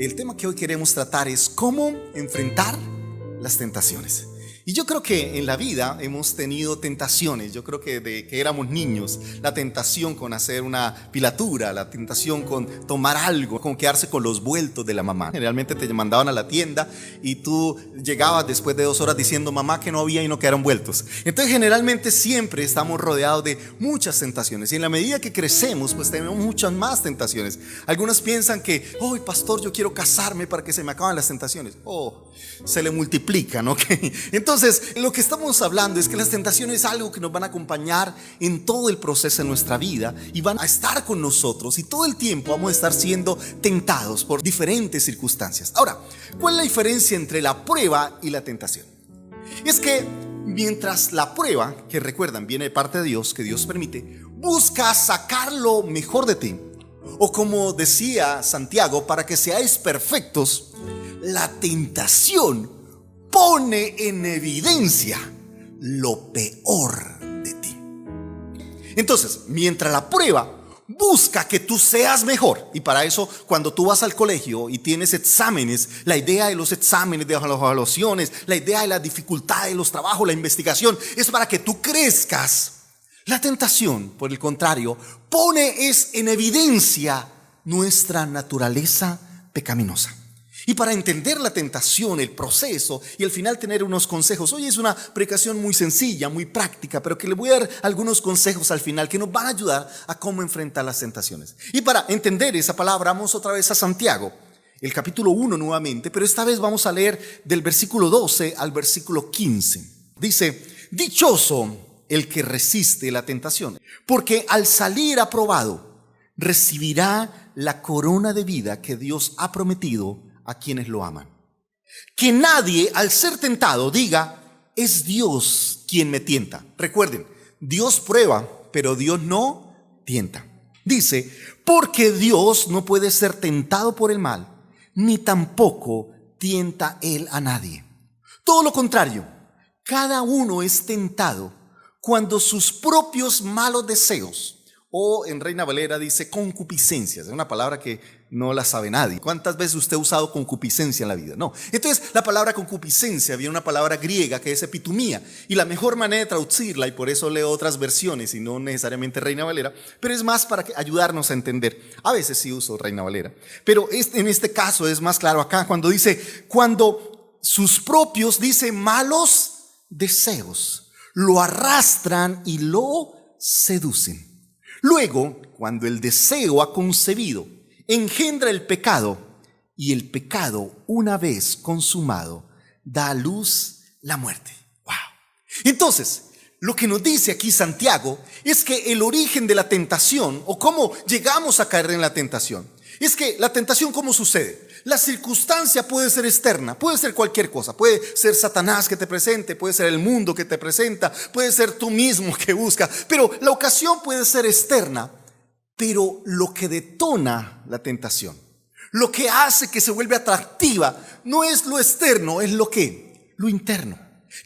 El tema que hoy queremos tratar es cómo enfrentar las tentaciones. Y yo creo que en la vida hemos tenido tentaciones. Yo creo que de que éramos niños, la tentación con hacer una pilatura, la tentación con tomar algo, con quedarse con los vueltos de la mamá. Generalmente te mandaban a la tienda y tú llegabas después de 2 horas diciendo mamá que no había y no quedaron vueltos. Entonces generalmente siempre estamos rodeados de muchas tentaciones y en la medida que crecemos pues tenemos muchas más tentaciones. Algunos piensan que, pastor, yo quiero casarme para que se me acaben las tentaciones. Se le multiplican, ¿ok? Entonces lo que estamos hablando es que las tentaciones es algo que nos van a acompañar en todo el proceso de nuestra vida y van a estar con nosotros y todo el tiempo vamos a estar siendo tentados por diferentes circunstancias. Ahora, ¿cuál es la diferencia entre la prueba y la tentación? Es que mientras la prueba, que recuerdan, viene de parte de Dios, que Dios permite, busca sacar lo mejor de ti, o como decía Santiago, para que seáis perfectos, la tentación pone en evidencia lo peor de ti. Entonces, mientras la prueba busca que tú seas mejor, y para eso cuando tú vas al colegio y tienes exámenes, la idea de los exámenes, de las evaluaciones, la idea de la dificultad de los trabajos, la investigación, es para que tú crezcas. La tentación, por el contrario, pone en evidencia nuestra naturaleza pecaminosa. Y para entender la tentación, el proceso y al final tener unos consejos. Hoy es una predicación muy sencilla, muy práctica, pero que le voy a dar algunos consejos al final que nos van a ayudar a cómo enfrentar las tentaciones. Y para entender esa palabra, vamos otra vez a Santiago, el capítulo 1 nuevamente, pero esta vez vamos a leer del versículo 12 al versículo 15. Dice, dichoso el que resiste la tentación, porque al salir aprobado recibirá la corona de vida que Dios ha prometido a quienes lo aman. Que nadie al ser tentado diga, es Dios quien me tienta. Recuerden, Dios prueba, pero Dios no tienta. Dice, porque Dios no puede ser tentado por el mal, ni tampoco tienta Él a nadie. Todo lo contrario, cada uno es tentado cuando sus propios malos deseos, o en Reina Valera dice concupiscencias, es una palabra que no la sabe nadie. ¿Cuántas veces usted ha usado concupiscencia en la vida? No. Entonces la palabra concupiscencia viene una palabra griega que es epitumía, y la mejor manera de traducirla, y por eso leo otras versiones y no necesariamente Reina Valera, pero es más para ayudarnos a entender. A veces sí uso Reina Valera, pero en este caso es más claro acá cuando dice, cuando sus propios, dice, malos deseos lo arrastran y lo seducen. Luego, cuando el deseo ha concebido, engendra el pecado, y el pecado, una vez consumado, da a luz la muerte. ¡Wow! Entonces, lo que nos dice aquí Santiago es que el origen de la tentación, o cómo llegamos a caer en la tentación, es que la tentación, ¿cómo sucede? La circunstancia puede ser externa, puede ser cualquier cosa, puede ser Satanás que te presente, puede ser el mundo que te presenta, puede ser tú mismo que busca, pero la ocasión puede ser externa. Pero lo que detona la tentación, lo que hace que se vuelva atractiva, no es lo externo, es lo interno.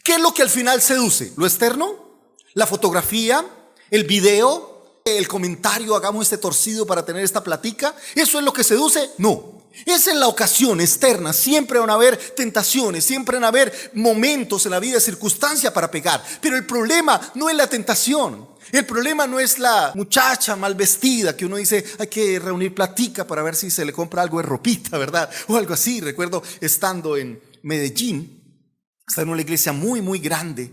¿Qué es lo que al final seduce? ¿Lo externo? ¿La fotografía? ¿El video? ¿El comentario? Hagamos este torcido para tener esta platica. ¿Eso es lo que seduce? No. Es en la ocasión externa. Siempre van a haber tentaciones, siempre van a haber momentos en la vida, circunstancias para pegar. Pero el problema no es la tentación. El problema no es la muchacha mal vestida que uno dice hay que reunir platica para ver si se le compra algo de ropita, ¿verdad? O algo así. Recuerdo estando en Medellín, estaba en una iglesia muy, muy grande,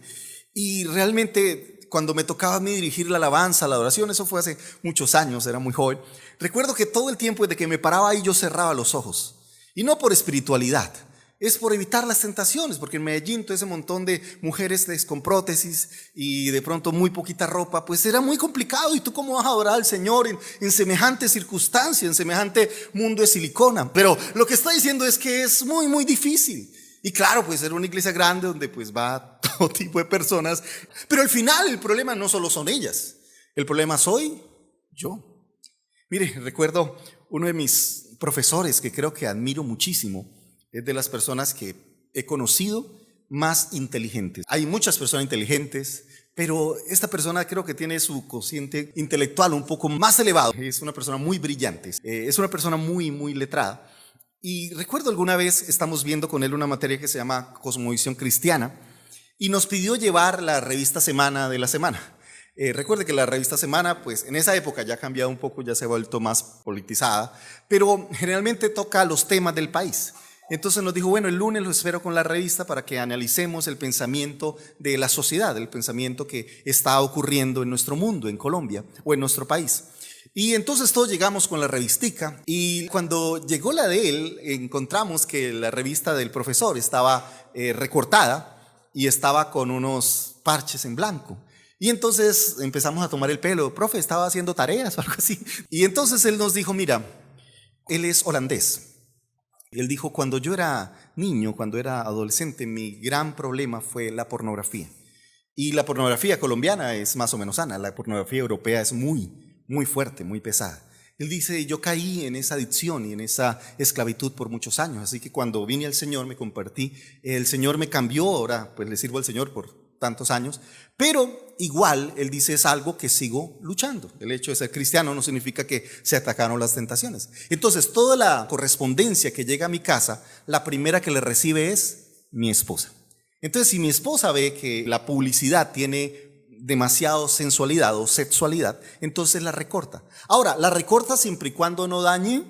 y realmente cuando me tocaba a mí dirigir la alabanza, la adoración, eso fue hace muchos años, era muy joven. Recuerdo que todo el tiempo desde que me paraba ahí yo cerraba los ojos, y no por espiritualidad, es por evitar las tentaciones, porque en Medellín todo ese montón de mujeres con prótesis y de pronto muy poquita ropa, pues era muy complicado. ¿Y tú cómo vas a adorar al Señor en semejante circunstancia, en semejante mundo de silicona? Pero lo que está diciendo es que es muy, muy difícil. Y claro, pues era una iglesia grande donde pues va todo tipo de personas, pero al final el problema no solo son ellas, el problema soy yo. Mire, recuerdo uno de mis profesores que creo que admiro muchísimo, es de las personas que he conocido más inteligentes. Hay muchas personas inteligentes, pero esta persona creo que tiene su cociente intelectual un poco más elevado. Es una persona muy brillante, es una persona muy, muy letrada. Y recuerdo alguna vez estamos viendo con él una materia que se llama Cosmovisión Cristiana y nos pidió llevar la revista Semana de la semana. Recuerde que la revista Semana, pues en esa época ya ha cambiado un poco, ya se ha vuelto más politizada, pero generalmente toca los temas del país. Entonces nos dijo, bueno, el lunes lo espero con la revista para que analicemos el pensamiento de la sociedad, el pensamiento que está ocurriendo en nuestro mundo, en Colombia o en nuestro país. Y entonces todos llegamos con la revistica y cuando llegó la de él encontramos que la revista del profesor estaba recortada y estaba con unos parches en blanco. Y entonces empezamos a tomar el pelo, profe, estaba haciendo tareas o algo así. Y entonces él nos dijo, mira, él es holandés. Él dijo, cuando yo era niño, cuando era adolescente, mi gran problema fue la pornografía. Y la pornografía colombiana es más o menos sana, la pornografía europea es muy fuerte, muy pesada. Él dice, yo caí en esa adicción y en esa esclavitud por muchos años, así que cuando vine al Señor me convertí, el Señor me cambió, ahora pues le sirvo al Señor por tantos años, pero igual él dice es algo que sigo luchando. El hecho de ser cristiano no significa que se atacaron las tentaciones. Entonces toda la correspondencia que llega a mi casa, la primera que le recibe es mi esposa. Entonces si mi esposa ve que la publicidad tiene demasiado sensualidad o sexualidad, entonces la recorta. Ahora, la recorta siempre y cuando no dañe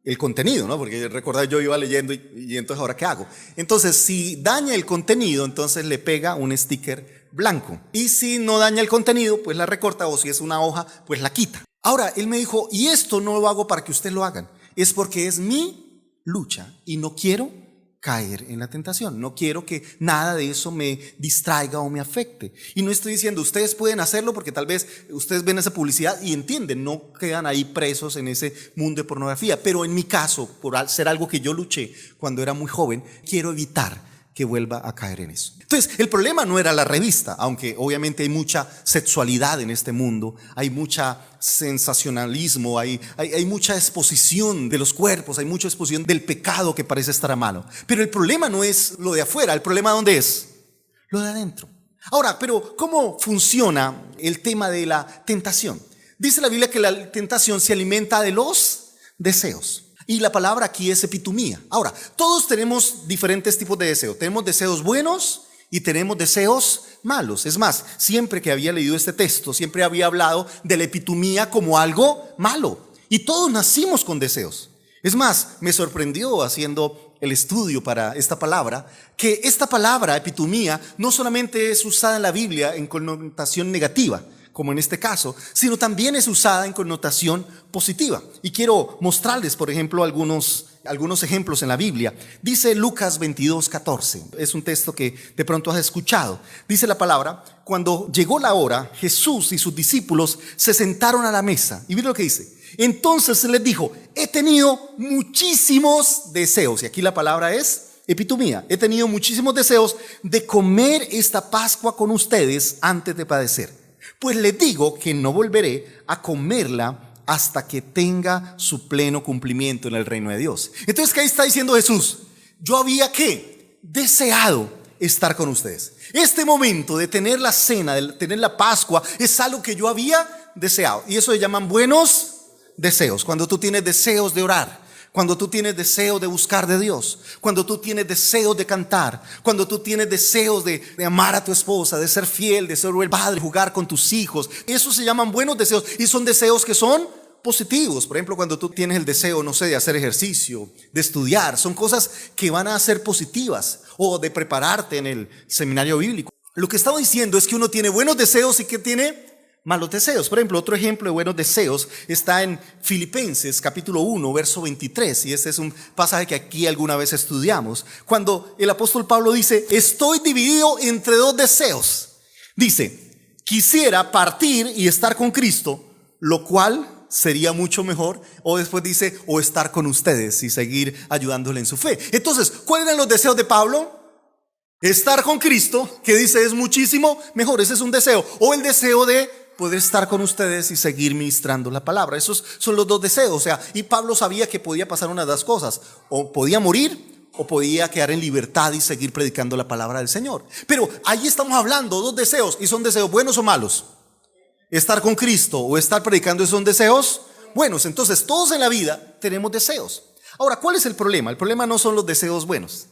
el contenido, ¿no? Porque recordad, yo iba leyendo y entonces ¿ahora qué hago? Entonces, si daña el contenido, entonces le pega un sticker blanco. Y si no daña el contenido, pues la recorta, o si es una hoja, pues la quita. Ahora, él me dijo, y esto no lo hago para que ustedes lo hagan, es porque es mi lucha y no quiero caer en la tentación. No quiero que nada de eso me distraiga o me afecte. Y no estoy diciendo, ustedes pueden hacerlo porque tal vez ustedes ven esa publicidad y entienden, no quedan ahí presos en ese mundo de pornografía. Pero en mi caso, por ser algo que yo luché cuando era muy joven, quiero evitar que vuelva a caer en eso. Entonces, el problema no era la revista, aunque obviamente hay mucha sexualidad en este mundo, hay mucha sensacionalismo, hay mucha exposición de los cuerpos, hay mucha exposición del pecado que parece estar a mano. Pero el problema no es lo de afuera, el problema ¿dónde es? Lo de adentro. Ahora, pero ¿cómo funciona el tema de la tentación? Dice la Biblia que la tentación se alimenta de los deseos. Y la palabra aquí es epitumía. Ahora, todos tenemos diferentes tipos de deseos. Tenemos deseos buenos y tenemos deseos malos. Es más, siempre que había leído este texto, siempre había hablado de la epitumía como algo malo. Y todos nacimos con deseos. Es más, me sorprendió haciendo el estudio para esta palabra, que esta palabra, epitumía, no solamente es usada en la Biblia en connotación negativa, como en este caso, sino también es usada en connotación positiva. Y quiero mostrarles, por ejemplo, algunos ejemplos en la Biblia. Dice Lucas 22:14, es un texto que de pronto has escuchado. Dice la palabra, cuando llegó la hora, Jesús y sus discípulos se sentaron a la mesa. Y mira lo que dice. Entonces les dijo, he tenido muchísimos deseos. Y aquí la palabra es epitumía. He tenido muchísimos deseos de comer esta Pascua con ustedes antes de padecer. Pues les digo que no volveré a comerla hasta que tenga su pleno cumplimiento en el reino de Dios. Entonces, ¿qué está diciendo Jesús? Yo había deseado estar con ustedes. Este momento de tener la cena, de tener la Pascua, es algo que yo había deseado. Y eso se llaman buenos deseos. Cuando tú tienes deseos de orar, cuando tú tienes deseos de buscar de Dios, cuando tú tienes deseos de cantar, cuando tú tienes deseos de amar a tu esposa, de ser fiel, de ser el padre, jugar con tus hijos, esos se llaman buenos deseos y son deseos que son positivos. Por ejemplo, cuando tú tienes el deseo, no sé, de hacer ejercicio, de estudiar, son cosas que van a ser positivas, o de prepararte en el seminario bíblico. Lo que estaba diciendo es que uno tiene buenos deseos y que tiene malos deseos. Por ejemplo, otro ejemplo de buenos deseos está en Filipenses capítulo 1 verso 23, y este es un pasaje que aquí alguna vez estudiamos, cuando el apóstol Pablo dice, estoy dividido entre dos deseos. Dice, quisiera partir y estar con Cristo, lo cual sería mucho mejor, o después dice, o estar con ustedes y seguir ayudándole en su fe. Entonces, ¿cuáles eran los deseos de Pablo? Estar con Cristo, que dice es muchísimo mejor, ese es un deseo, o el deseo de poder estar con ustedes y seguir ministrando la palabra. Esos son los dos deseos. O sea, y Pablo sabía que podía pasar una de las cosas, o podía morir o podía quedar en libertad y seguir predicando la palabra del Señor. Pero ahí estamos hablando dos deseos, y son deseos buenos o malos. Estar con Cristo o estar predicando son deseos buenos. Entonces todos en la vida tenemos deseos. Ahora, ¿cuál es el problema? El problema no son los deseos buenos.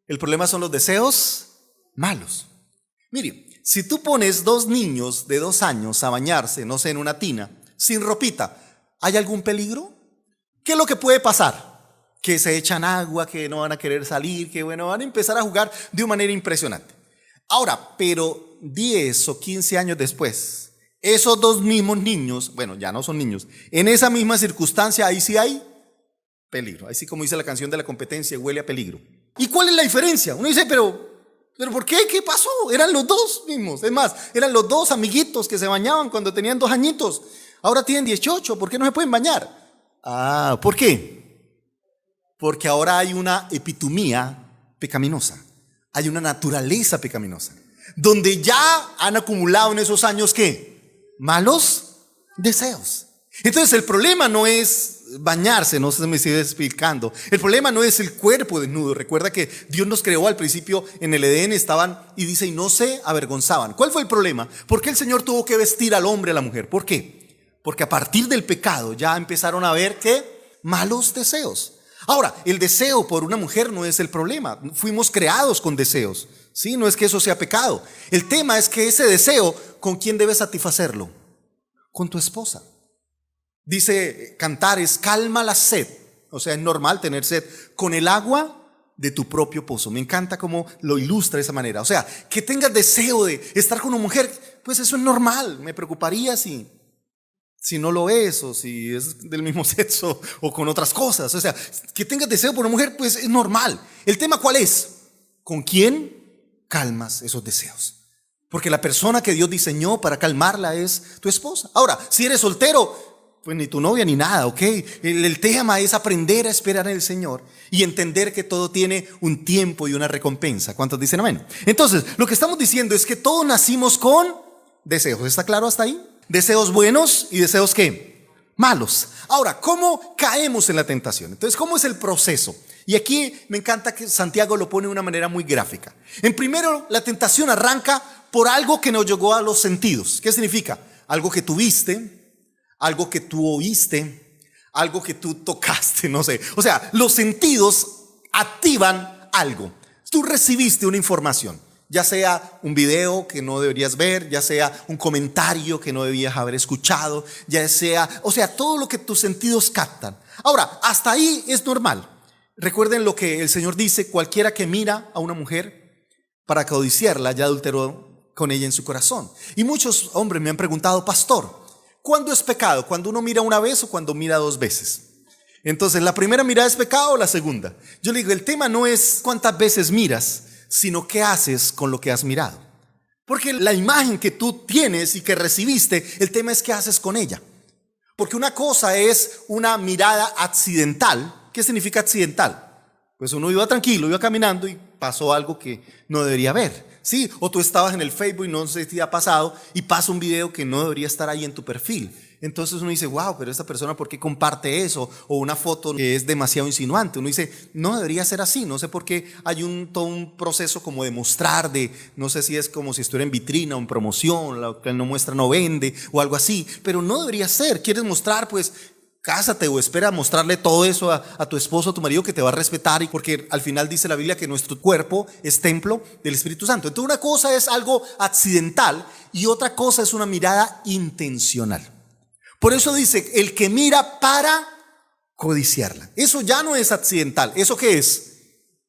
El problema son los deseos malos. Mire, si tú pones dos niños de 2 años a bañarse, no sé, en una tina, sin ropita, ¿hay algún peligro? ¿Qué es lo que puede pasar? Que se echan agua, que no van a querer salir, que bueno, van a empezar a jugar de una manera impresionante. Ahora, pero 10 o 15 años después, esos dos mismos niños, bueno, ya no son niños, en esa misma circunstancia, ahí sí hay peligro. Ahí sí, como dice la canción de la competencia, huele a peligro. ¿Y cuál es la diferencia? Uno dice, pero ¿por qué? ¿Qué pasó? Eran los dos mismos. Es más, eran los dos amiguitos que se bañaban cuando tenían 2 añitos. Ahora tienen 18. ¿Por qué no se pueden bañar? Ah, ¿por qué? Porque ahora hay una epitomía pecaminosa. Hay una naturaleza pecaminosa. Donde ya han acumulado en esos años, ¿qué? Malos deseos. Entonces el problema no es bañarse, no se me sigue explicando. El problema no es el cuerpo desnudo. Recuerda que Dios nos creó al principio en el Edén, estaban y dice, y no se avergonzaban. ¿Cuál fue el problema? ¿Por qué el Señor tuvo que vestir al hombre y a la mujer? ¿Por qué? Porque a partir del pecado ya empezaron a ver ¿qué? Malos deseos. Ahora, el deseo por una mujer no es el problema. Fuimos creados con deseos, ¿sí? No es que eso sea pecado. El tema es que ese deseo, ¿con quién debes satisfacerlo? Con tu esposa. Dice Cantares, calma la sed. O sea, es normal tener sed con el agua de tu propio pozo. Me encanta cómo lo ilustra de esa manera. O sea, que tengas deseo de estar con una mujer, pues eso es normal. Me preocuparía si no lo es, o si es del mismo sexo, o con otras cosas. O sea, que tengas deseo por una mujer, pues es normal. El tema ¿cuál es? ¿Con quién calmas esos deseos? Porque la persona que Dios diseñó para calmarla es tu esposa. Ahora, si eres soltero, pues ni tu novia ni nada, ¿ok? El tema es aprender a esperar en el Señor y entender que todo tiene un tiempo y una recompensa. ¿Cuántos dicen amén? Entonces, lo que estamos diciendo es que todos nacimos con deseos. ¿Está claro hasta ahí? Deseos buenos y deseos ¿qué? Malos. Ahora, ¿cómo caemos en la tentación? Entonces, ¿cómo es el proceso? Y aquí me encanta que Santiago lo pone de una manera muy gráfica. En primero, la tentación arranca por algo que nos llegó a los sentidos. ¿Qué significa? Algo que tuviste, algo que tú oíste, algo que tú tocaste, no sé. O sea, los sentidos activan algo. Tú recibiste una información, ya sea un video que no deberías ver, ya sea un comentario que no debías haber escuchado, ya sea, o sea, todo lo que tus sentidos captan. Ahora, hasta ahí es normal. Recuerden lo que el Señor dice, cualquiera que mira a una mujer para codiciarla ya adulteró con ella en su corazón. Y muchos hombres me han preguntado, pastor, ¿cuándo es pecado? ¿Cuando uno mira una vez o cuando mira 2 veces? Entonces, ¿la primera mirada es pecado o la segunda? Yo le digo, el tema no es cuántas veces miras, sino qué haces con lo que has mirado. Porque la imagen que tú tienes y que recibiste, el tema es qué haces con ella. Porque una cosa es una mirada accidental. ¿Qué significa accidental? Pues uno iba tranquilo, iba caminando y pasó algo que no debería ver. Sí, o tú estabas en el Facebook y no sé si te ha pasado y pasa un video que no debería estar ahí en tu perfil. Entonces uno dice, wow, pero esta persona ¿por qué comparte eso? O una foto que es demasiado insinuante. Uno dice, no debería ser así. No sé por qué hay todo un proceso como de mostrar, no sé si es como si estuviera en vitrina o en promoción, lo que no muestra no vende o algo así. Pero no debería ser. ¿Quieres mostrar? Pues cásate o espera mostrarle todo eso a tu esposo, a tu marido, que te va a respetar, y porque al final dice la Biblia que nuestro cuerpo es templo del Espíritu Santo. Entonces una cosa es algo accidental y otra cosa es una mirada intencional. Por eso dice, el que mira para codiciarla. Eso ya no es accidental. ¿Eso qué es?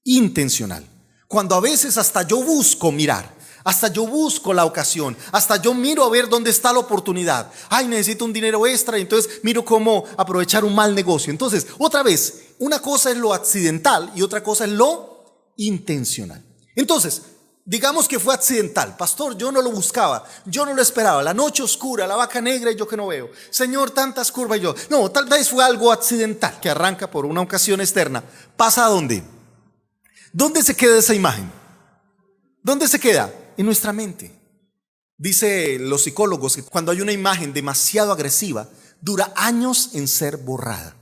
Intencional. Cuando a veces hasta yo busco mirar, hasta yo busco la ocasión, hasta yo miro a ver dónde está la oportunidad. Ay, necesito un dinero extra, y entonces miro cómo aprovechar un mal negocio. Entonces, otra vez, una cosa es lo accidental y otra cosa es lo intencional. Entonces, digamos que fue accidental. Pastor, yo no lo buscaba, yo no lo esperaba. La noche oscura, la vaca negra y yo que no veo. Señor, tantas curvas y yo. No, tal vez fue algo accidental que arranca por una ocasión externa. ¿Pasa a dónde? ¿Dónde se queda esa imagen? ¿Dónde se queda? En nuestra mente. Dice los psicólogos que cuando hay una imagen demasiado agresiva, dura años en ser borrada.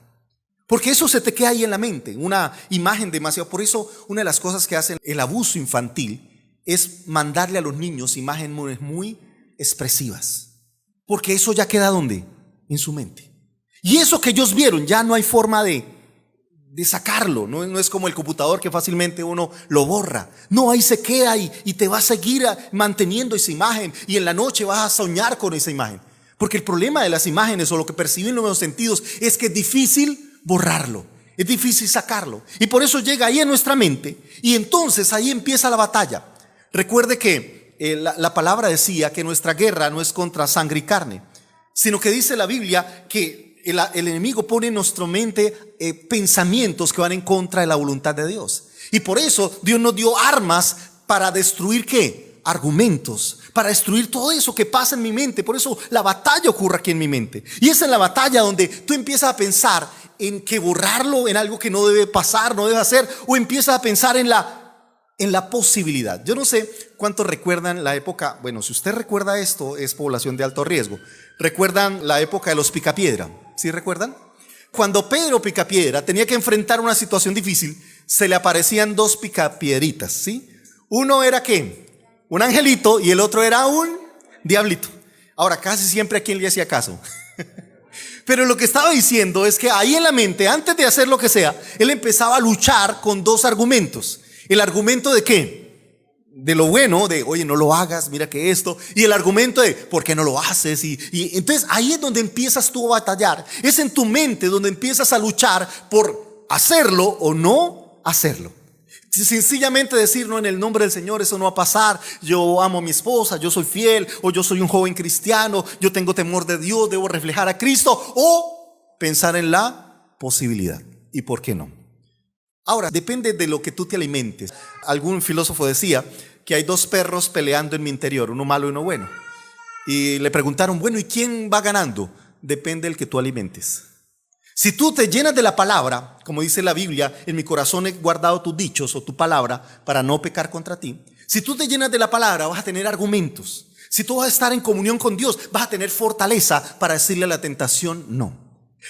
Porque eso se te queda ahí en la mente, una imagen demasiado. Por eso una de las cosas que hacen el abuso infantil es mandarle a los niños imágenes muy expresivas. Porque eso ya queda ¿dónde? En su mente. Y eso que ellos vieron ya no hay forma de de sacarlo. No es como el computador que fácilmente uno lo borra. No, ahí se queda y te va a seguir manteniendo esa imagen, y en la noche vas a soñar con esa imagen. Porque el problema de las imágenes o lo que perciben los sentidos es que es difícil borrarlo, es difícil sacarlo. Y por eso llega ahí en nuestra mente, y entonces ahí empieza la batalla. Recuerde que la palabra decía que nuestra guerra no es contra sangre y carne, sino que dice la Biblia que el enemigo pone en nuestra mente pensamientos que van en contra de la voluntad de Dios. Y por eso Dios nos dio armas para destruir ¿qué? Argumentos, para destruir todo eso que pasa en mi mente. Por eso la batalla ocurre aquí en mi mente. Y es en la batalla donde tú empiezas a pensar en que borrarlo, en algo que no debe pasar, no debe hacer, o empiezas a pensar en la posibilidad. Yo no sé cuántos recuerdan la época, bueno, si usted recuerda esto, es población de alto riesgo. ¿Recuerdan la época de los Picapiedra? ¿Sí recuerdan? Cuando Pedro Picapiedra tenía que enfrentar una situación difícil, se le aparecían dos picapiedritas, ¿sí? Uno era ¿qué? Un angelito, y el otro era un diablito. Ahora, casi siempre a quien le hacía caso. Pero lo que estaba diciendo es que ahí en la mente, antes de hacer lo que sea, él empezaba a luchar con dos argumentos. El argumento de ¿qué? De lo bueno, de oye, no lo hagas, mira que esto. Y el argumento de ¿por qué no lo haces? Y entonces ahí es donde empiezas tú a batallar. Es en tu mente donde empiezas a luchar por hacerlo o no hacerlo. Sencillamente decir, no, en el nombre del Señor eso no va a pasar. Yo amo a mi esposa, yo soy fiel, o yo soy un joven cristiano, yo tengo temor de Dios, debo reflejar a Cristo. O pensar en la posibilidad. ¿Y por qué no? Ahora, depende de lo que tú te alimentes. Algún filósofo decía que hay dos perros peleando en mi interior, uno malo y uno bueno. Y le preguntaron, bueno, ¿y quién va ganando? Depende del que tú alimentes. Si tú te llenas de la palabra, como dice la Biblia, en mi corazón he guardado tus dichos o tu palabra para no pecar contra ti. Si tú te llenas de la palabra, vas a tener argumentos. Si tú vas a estar en comunión con Dios, vas a tener fortaleza para decirle a la tentación no.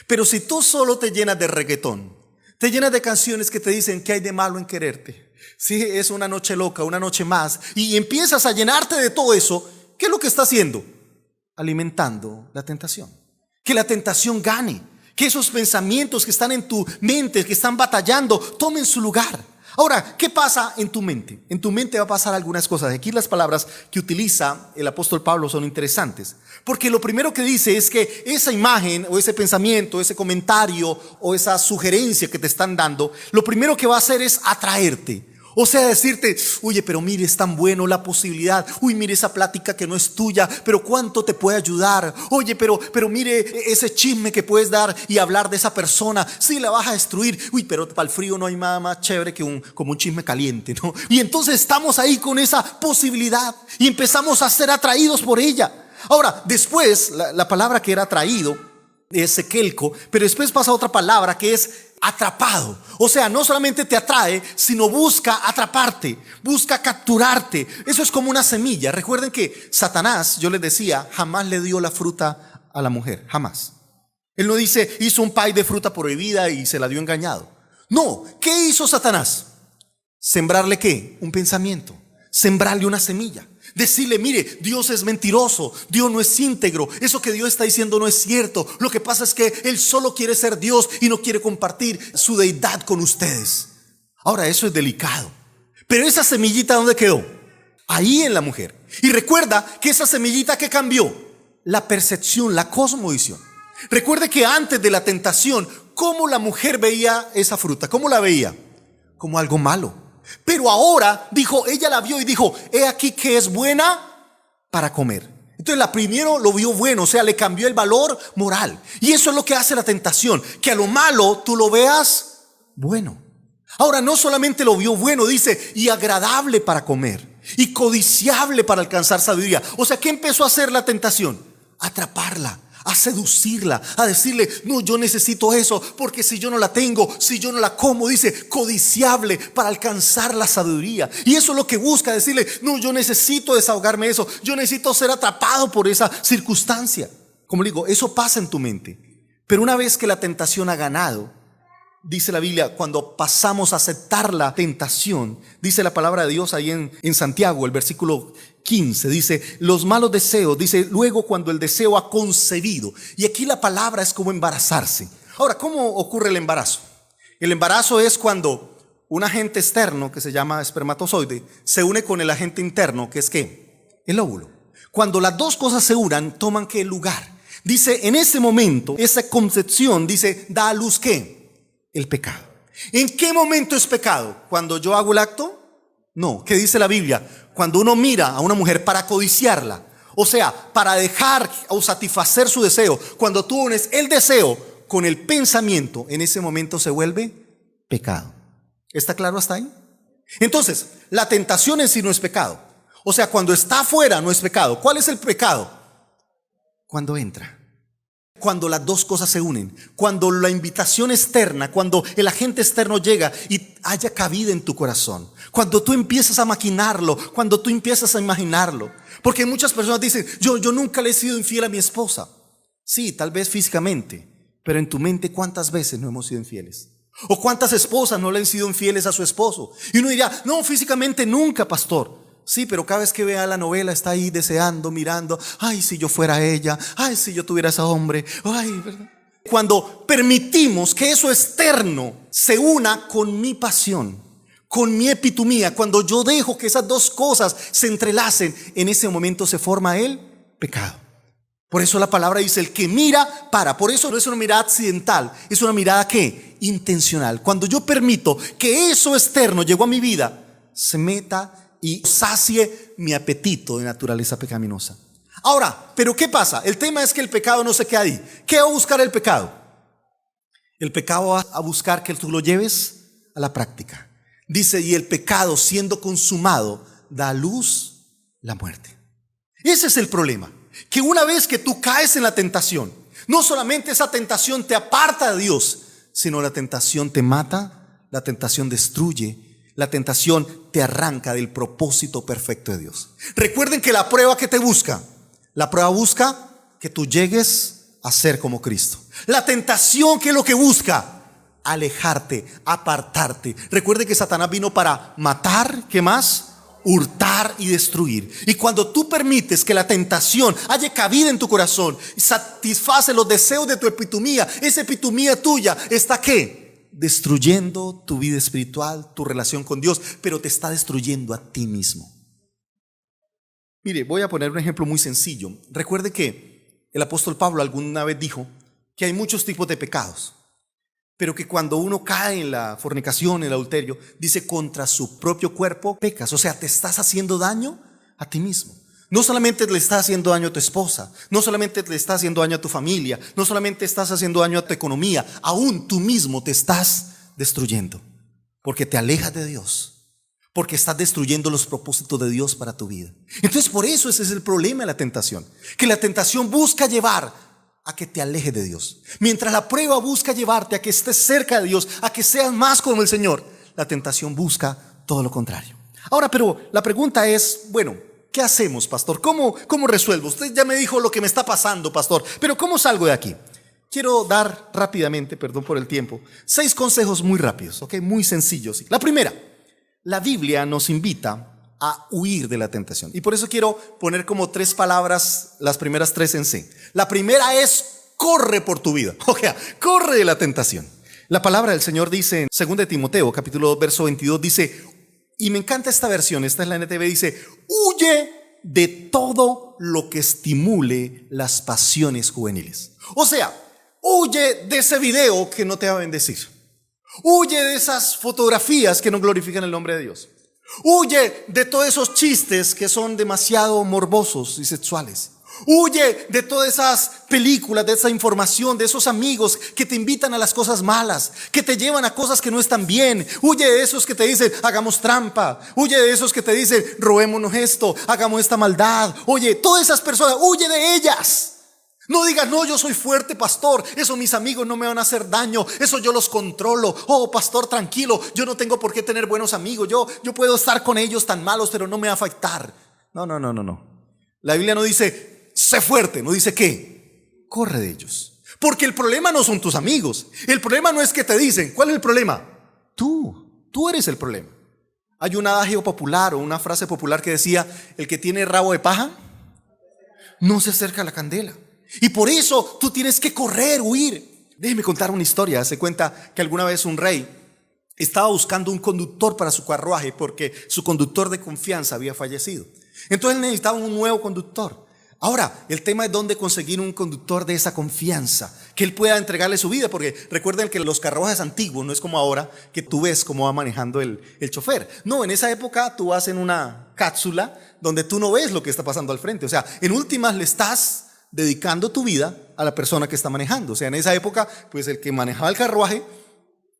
Pero si tú solo te llenas de reggaetón, te llenas de canciones que te dicen que hay de malo en quererte, sí, es una noche loca, una noche más, y empiezas a llenarte de todo eso, ¿qué es lo que está haciendo? Alimentando la tentación. Que la tentación gane, que esos pensamientos que están en tu mente, que están batallando, tomen su lugar. Ahora, ¿qué pasa en tu mente? En tu mente va a pasar algunas cosas. Aquí las palabras que utiliza el apóstol Pablo son interesantes. Porque lo primero que dice es que esa imagen o ese pensamiento, ese comentario o esa sugerencia que te están dando, lo primero que va a hacer es atraerte. O sea, decirte, oye, pero mire, es tan bueno la posibilidad. Uy, mire esa plática que no es tuya, pero cuánto te puede ayudar. Oye, pero mire ese chisme que puedes dar y hablar de esa persona. Sí, la vas a destruir. Uy, pero para el frío no hay nada más chévere que como un chisme caliente, ¿no? Y entonces estamos ahí con esa posibilidad y empezamos a ser atraídos por ella. Ahora, después, la palabra que era atraído es sekelko, pero después pasa otra palabra que es atrapado. O sea, no solamente te atrae, sino busca atraparte, busca capturarte. Eso es como una semilla. Recuerden que Satanás, yo les decía, jamás le dio la fruta a la mujer, jamás. Él no dice, hizo un pay de fruta prohibida y se la dio engañado. No, ¿qué hizo Satanás? ¿Sembrarle qué? Un pensamiento, sembrarle una semilla. Decirle, mire, Dios es mentiroso, Dios no es íntegro, eso que Dios está diciendo no es cierto. Lo que pasa es que Él solo quiere ser Dios y no quiere compartir su deidad con ustedes. Ahora, eso es delicado. Pero esa semillita, ¿dónde quedó? Ahí en la mujer. Y recuerda que esa semillita, ¿qué cambió? La percepción, la cosmovisión. Recuerde que antes de la tentación, ¿cómo la mujer veía esa fruta? ¿Cómo la veía? Como algo malo. Pero ahora, dijo, ella la vio y dijo, he aquí que es buena para comer. Entonces la primero lo vio bueno, o sea, le cambió el valor moral. Y eso es lo que hace la tentación, que a lo malo tú lo veas bueno. Ahora, no solamente lo vio bueno, dice, y agradable para comer, y codiciable para alcanzar sabiduría. O sea, ¿qué empezó a hacer la tentación? Atraparla, a seducirla, a decirle, no, yo necesito eso, porque si yo no la tengo, si yo no la como, dice, codiciable para alcanzar la sabiduría. Y eso es lo que busca, decirle, no, yo necesito desahogarme de eso, yo necesito ser atrapado por esa circunstancia. Como le digo, eso pasa en tu mente. Pero una vez que la tentación ha ganado, dice la Biblia, cuando pasamos a aceptar la tentación, dice la palabra de Dios ahí en Santiago, el versículo 15, dice, los malos deseos, dice, luego cuando el deseo ha concebido. Y aquí la palabra es como embarazarse. Ahora, ¿cómo ocurre el embarazo? El embarazo es cuando un agente externo, que se llama espermatozoide, se une con el agente interno, que es ¿qué? El óvulo. Cuando las dos cosas se unan, toman ¿qué lugar? Dice, en ese momento, esa concepción, dice, da a luz ¿qué? El pecado. ¿En qué momento es pecado? ¿Cuando yo hago el acto? No. ¿Qué dice la Biblia? Cuando uno mira a una mujer para codiciarla, o sea, para dejar o satisfacer su deseo. Cuando tú unes el deseo con el pensamiento, en ese momento se vuelve pecado. ¿Está claro hasta ahí? Entonces, la tentación en sí no es pecado. O sea, cuando está afuera no es pecado. ¿Cuál es el pecado? Cuando entra. Cuando las dos cosas se unen. Cuando la invitación externa, cuando el agente externo llega y haya cabida en tu corazón. Cuando tú empiezas a maquinarlo, cuando tú empiezas a imaginarlo. Porque muchas personas dicen, yo nunca le he sido infiel a mi esposa. Sí, tal vez físicamente, pero en tu mente, ¿cuántas veces no hemos sido infieles? ¿O cuántas esposas no le han sido infieles a su esposo? Y uno dirá, no, físicamente nunca, pastor. Sí, pero cada vez que vea la novela está ahí deseando, mirando, ay, si yo fuera ella, ay, si yo tuviera a ese hombre, ay, ¿verdad? Cuando permitimos que eso externo se una con mi pasión, con mi epitomía, cuando yo dejo que esas dos cosas se entrelacen, en ese momento se forma el pecado. Por eso la palabra dice, el que mira, para. Por eso no es una mirada accidental, es una mirada ¿qué? Intencional. Cuando yo permito que eso externo llegó a mi vida, se meta y sacie mi apetito de naturaleza pecaminosa. Ahora, ¿pero qué pasa? El tema es que el pecado no se queda ahí. ¿Qué va a buscar el pecado? El pecado va a buscar que tú lo lleves a la práctica. Dice, y el pecado siendo consumado da a luz la muerte. Ese es el problema. Que una vez que tú caes en la tentación, no solamente esa tentación te aparta de Dios, sino la tentación te mata, la tentación destruye, la tentación te arranca del propósito perfecto de Dios. Recuerden que la prueba que te busca, la prueba busca que tú llegues a ser como Cristo. La tentación, que es lo que busca, alejarte, apartarte. Recuerde que Satanás vino para matar, ¿qué más? Hurtar y destruir. Y cuando tú permites que la tentación haya cabida en tu corazón y satisface los deseos de tu epitomía, esa epitomía tuya está ¿qué? Destruyendo tu vida espiritual, tu relación con Dios, pero te está destruyendo a ti mismo. Mire, voy a poner un ejemplo muy sencillo. Recuerde que el apóstol Pablo alguna vez dijo que hay muchos tipos de pecados, pero que cuando uno cae en la fornicación, en el adulterio, dice contra su propio cuerpo pecas. O sea, te estás haciendo daño a ti mismo. No solamente le estás haciendo daño a tu esposa, no solamente le estás haciendo daño a tu familia, no solamente estás haciendo daño a tu economía, aún tú mismo te estás destruyendo, porque te alejas de Dios, porque estás destruyendo los propósitos de Dios para tu vida. Entonces por eso ese es el problema de la tentación, que la tentación busca llevar a que te alejes de Dios. Mientras la prueba busca llevarte a que estés cerca de Dios, a que seas más como el Señor, la tentación busca todo lo contrario. Ahora, pero la pregunta es, bueno, ¿qué hacemos, pastor? ¿Cómo resuelvo? Usted ya me dijo lo que me está pasando, pastor, pero ¿cómo salgo de aquí? Quiero dar rápidamente, perdón por el tiempo, 6 consejos muy rápidos, ¿ok? Muy sencillos. La primera, la Biblia nos invita a huir de la tentación. Y por eso quiero poner como 3 palabras, las primeras 3 en C. La primera es, corre por tu vida. O sea, corre de la tentación. La palabra del Señor dice en 2 de Timoteo, capítulo 2, verso 22, dice, y me encanta esta versión, esta es la NTV, dice, huye de todo lo que estimule las pasiones juveniles. O sea, huye de ese video que no te va a bendecir. Huye de esas fotografías que no glorifican el nombre de Dios. Huye de todos esos chistes que son demasiado morbosos y sexuales. Huye de todas esas películas, de esa información, de esos amigos que te invitan a las cosas malas, que te llevan a cosas que no están bien. Huye de esos que te dicen, hagamos trampa. Huye de esos que te dicen, robémonos esto, hagamos esta maldad. Oye, todas esas personas, huye de ellas. No digas, no, yo soy fuerte, pastor, eso mis amigos no me van a hacer daño, eso yo los controlo. Oh, pastor, tranquilo, yo no tengo por qué tener buenos amigos, yo puedo estar con ellos tan malos, pero no me va a afectar. No. La Biblia no dice, sé fuerte, no dice qué, corre de ellos. Porque el problema no son tus amigos, el problema no es que te dicen, ¿cuál es el problema? Tú eres el problema. Hay un adagio popular o una frase popular que decía, el que tiene rabo de paja no se acerca a la candela. Y por eso tú tienes que correr, huir. Déjeme contar una historia. Se cuenta que alguna vez un rey estaba buscando un conductor para su carruaje porque su conductor de confianza había fallecido. Entonces él necesitaba un nuevo conductor. Ahora, el tema es dónde conseguir un conductor de esa confianza, que él pueda entregarle su vida, porque recuerden que los carruajes antiguos no es como ahora que tú ves cómo va manejando el chofer. No, en esa época tú vas en una cápsula donde tú no ves lo que está pasando al frente. O sea, en últimas le estás dedicando tu vida a la persona que está manejando. O sea, en esa época, pues el que manejaba el carruaje